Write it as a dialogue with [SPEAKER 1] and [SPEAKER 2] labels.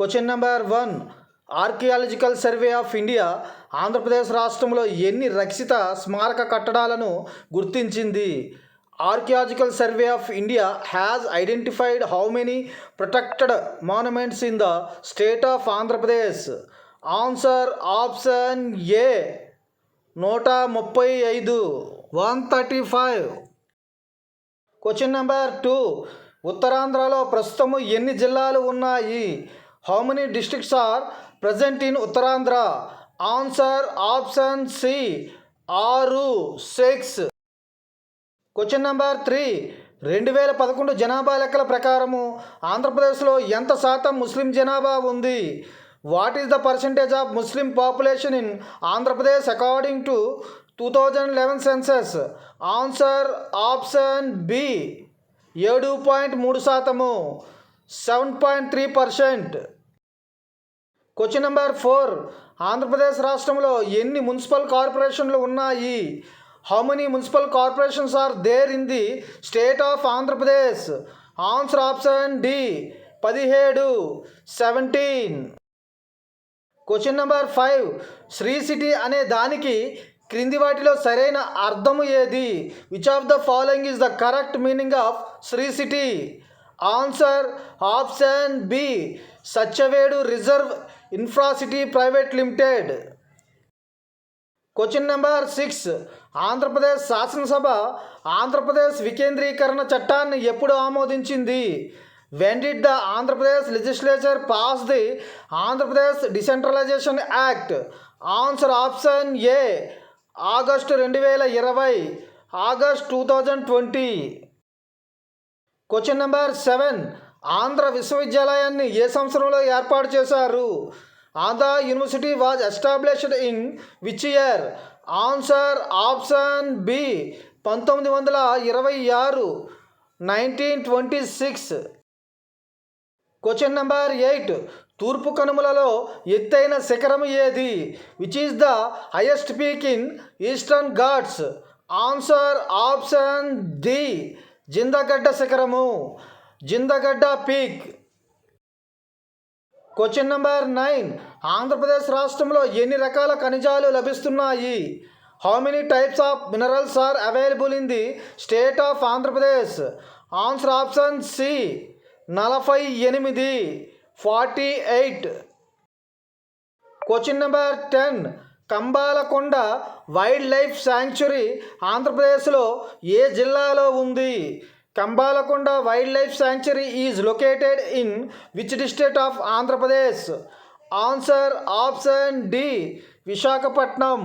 [SPEAKER 1] Question number 1. Archaeological survey of India Andhra Pradesh రాష్ట్రంలో ఎన్ని రక్షిత స్మారక కట్టడాలను గుర్తించింది? Archaeological survey of India has identified how many protected monuments in the state of Andhra Pradesh? Answer option A 135. 135. Question number 2. ఉత్తరాంధ్రలో ప్రస్తుతం ఎన్ని జిల్లాలు ఉన్నాయి? How many districts are present in Uttarandhra? Answer option C 6. Question number 3. 2011 జనాభా లెక్కల ప్రకారము ఆంధ్రప్రదేశ్లో ఎంత శాతం ముస్లిం జనాభా ఉంది? What is the percentage of Muslim population in Andhra Pradesh according to 2011 census? Answer option B 7.3%. 7.3%. Question number 4. Andhra Pradesh రాష్ట్రంలో ఎన్ని మున్సిపల్ కార్పొరేషన్లు ఉన్నాయి? How many municipal corporations are there in the state of Andhra Pradesh? Answer option D 17. 17. Question number 5. Sri City అనే దానికి క్రింది వాటిలో సరైన అర్థము ఏది? Which of the following is the correct meaning of Sri city? Answer option B Satyavedu reserve ఇన్ఫ్రాసిటీ private limited. Question number 6. Andhra Pradesh శాసనసభ ఆంధ్రప్రదేశ్ వికేంద్రీకరణ చట్టాన్ని ఎప్పుడు ఆమోదించింది? When did the Andhra Pradesh legislature pass the Andhra Pradesh decentralisation act? Answer option A August 2020. August 2020. Question number 7. Andhra విశ్వవిద్యాలయాన్ని ఏ సంవత్సరంలో ఏర్పాటు చేశారు? Andhra university was established in which year? Answer option B 1926. 1926. Question number 8. తూర్పు కనుమలలో ఎత్తైన శిఖరం ఏది? Which is the highest peak in eastern Ghats? Answer option D జిందగడ్డ శిఖరము. జిందగడ్డ peak. Question number 9. Andhra Pradesh రాష్ట్రంలో ఎన్ని రకాల ఖనిజాలు లభిస్తున్నాయి? How many types of minerals are available in the state of Andhra Pradesh? Answer option C 48. 48. Question number 10. Kambalakonda wild life sanctuary ఆంధ్రప్రదేశ్లో ఏ జిల్లాలో ఉంది? Kambalakonda wild life sanctuary is located in which district of Andhra Pradesh? Answer option D Visakhapatnam.